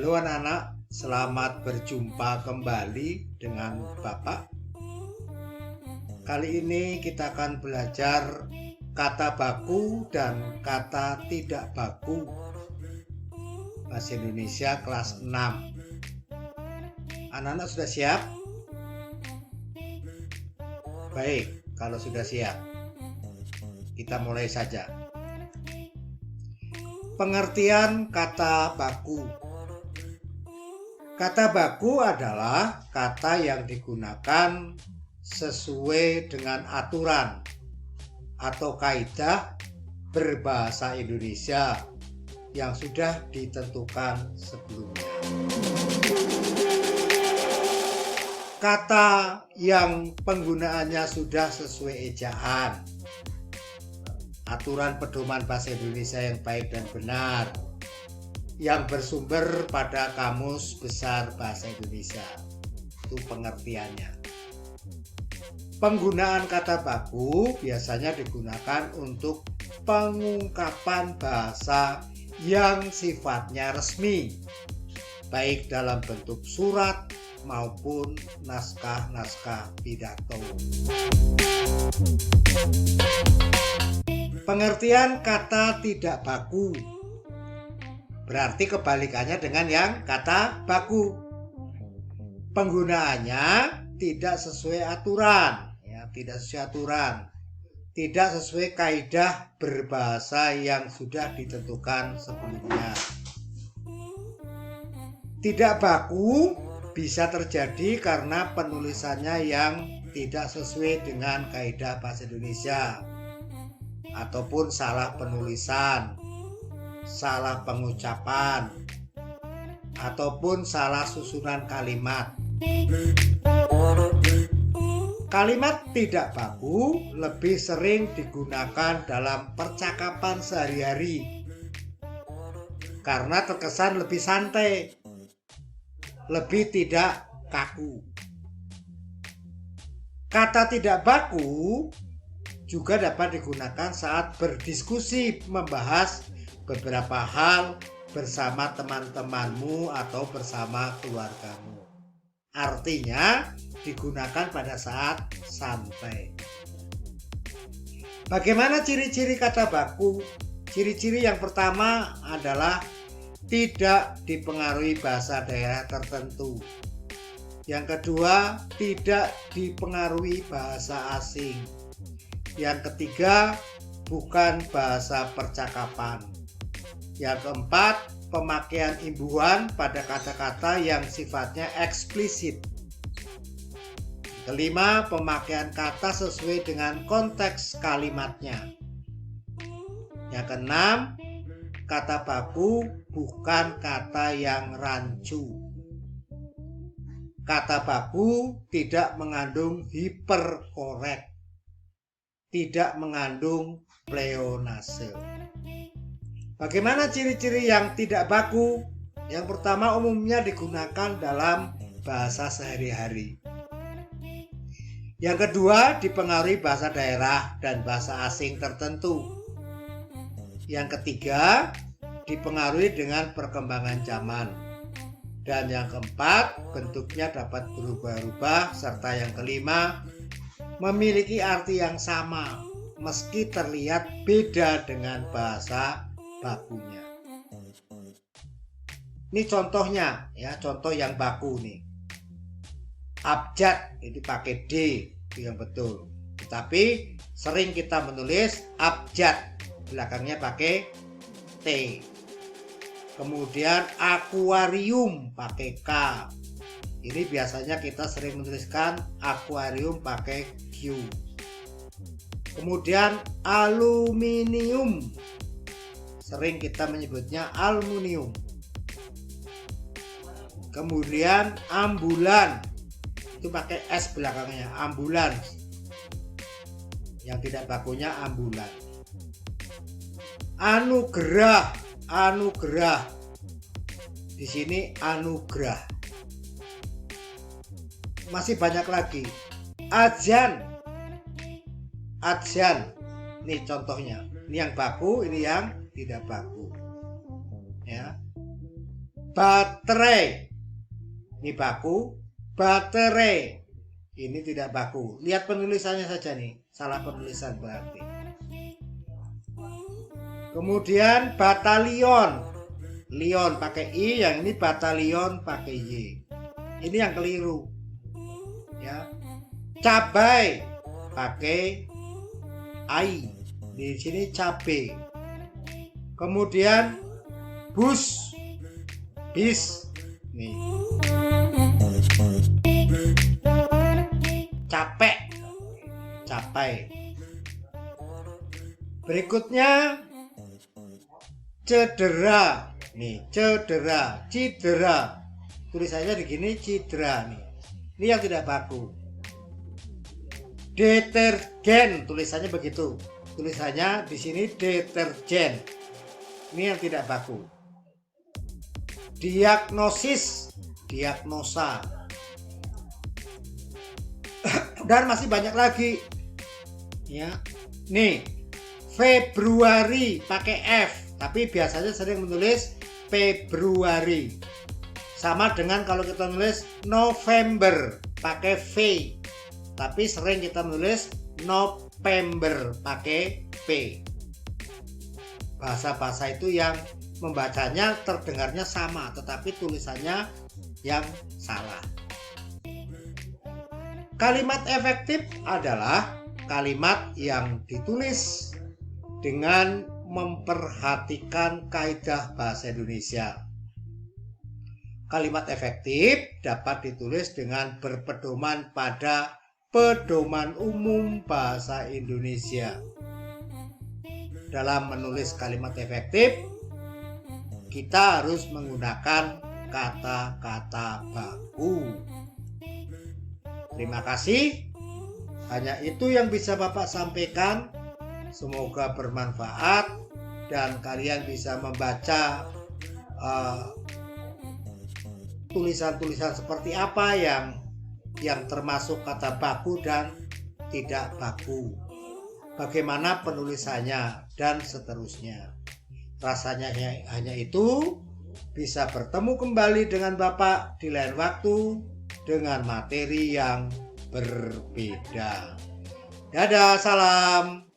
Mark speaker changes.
Speaker 1: Halo anak-anak, selamat berjumpa kembali dengan Bapak. Kali ini kita akan belajar kata baku dan kata tidak baku. Bahasa Indonesia kelas 6. Anak-anak sudah siap? Baik, kalau sudah siap, kita mulai saja. Pengertian kata baku. Kata baku adalah kata yang digunakan sesuai dengan aturan atau kaidah berbahasa Indonesia yang sudah ditentukan sebelumnya. Kata yang penggunaannya sudah sesuai ejaan, aturan pedoman bahasa Indonesia yang baik dan benar, yang bersumber pada Kamus Besar Bahasa Indonesia. Itu pengertiannya. Penggunaan kata baku biasanya digunakan untuk pengungkapan bahasa yang sifatnya resmi, baik dalam bentuk surat maupun naskah-naskah pidato. Pengertian kata tidak baku berarti kebalikannya dengan yang kata baku. Penggunaannya tidak sesuai aturan, tidak sesuai kaidah berbahasa yang sudah ditentukan sebelumnya. Tidak baku bisa terjadi karena penulisannya yang tidak sesuai dengan kaidah bahasa Indonesia, ataupun salah penulisan, salah pengucapan, ataupun salah susunan kalimat. Kalimat tidak baku lebih sering digunakan dalam percakapan sehari-hari karena terkesan lebih santai, lebih tidak kaku. Kata tidak baku juga dapat digunakan saat berdiskusi membahas beberapa hal bersama teman-temanmu atau bersama keluargamu. Artinya digunakan pada saat santai. Bagaimana ciri-ciri kata baku? Ciri-ciri yang pertama adalah tidak dipengaruhi bahasa daerah tertentu. Yang kedua, tidak dipengaruhi bahasa asing. Yang ketiga, bukan bahasa percakapan. Yang keempat, pemakaian imbuhan pada kata-kata yang sifatnya eksplisit. Kelima, pemakaian kata sesuai dengan konteks kalimatnya. Yang keenam, kata baku bukan kata yang rancu. Kata baku tidak mengandung hiperkorek, tidak mengandung pleonase. Bagaimana ciri-ciri yang tidak baku? Yang pertama, umumnya digunakan dalam bahasa sehari-hari. Yang kedua, dipengaruhi bahasa daerah dan bahasa asing tertentu. Yang ketiga, dipengaruhi dengan perkembangan zaman. Dan yang keempat, bentuknya dapat berubah-ubah. Serta yang kelima, memiliki arti yang sama meski terlihat beda dengan bahasa bakunya. Ini contohnya ya, contoh yang baku nih. Abjad itu pakai D, itu yang betul. Tetapi sering kita menulis abjad, belakangnya pakai T. Kemudian akuarium pakai K. Ini biasanya kita sering menuliskan akuarium pakai Q. Kemudian aluminium, sering kita menyebutnya aluminium. Kemudian ambulan, itu pakai S belakangnya, ambulan. Yang tidak bakunya ambulan. Anugerah, anugerah. Di sini anugerah. Masih banyak lagi. Ajan, ajan. Ini contohnya. Ini yang baku, ini yang tidak baku. Ya. baterai. Ini baku, baterai. Ini tidak baku. Lihat penulisannya saja nih, salah penulisan berarti. Kemudian batalion. Lion pakai I, yang ini batalion pakai Y. Ini yang keliru. Ya. Cabai pakai I. Di sini cabe. Kemudian bus, bis. Nih. Capek, capai. Berikutnya cedera. Nih, cedera, cidera. Tulisannya di sini cedera nih. Ini yang tidak baku. Detergen, tulisannya begitu. Tulisannya di sini detergen. Ini yang tidak baku. Diagnosis, diagnosa. Dan masih banyak lagi. Ya. Nih, Februari pakai F, tapi biasanya sering menulis Februari. Sama dengan kalau kita nulis November pakai V, tapi sering kita menulis November pakai P. Bahasa-bahasa itu yang membacanya terdengarnya sama, tetapi tulisannya yang salah. Kalimat efektif adalah kalimat yang ditulis dengan memperhatikan kaidah bahasa Indonesia. Kalimat efektif dapat ditulis dengan berpedoman pada pedoman umum bahasa Indonesia. Dalam menulis kalimat efektif, kita harus menggunakan kata-kata baku. Terima kasih. Hanya itu yang bisa Bapak sampaikan. Semoga bermanfaat dan kalian bisa membaca tulisan-tulisan seperti apa yang termasuk kata baku dan tidak baku, bagaimana penulisannya dan seterusnya. Rasanya hanya itu. Bisa bertemu kembali dengan Bapak di lain waktu dengan materi yang berbeda. Dadah, salam.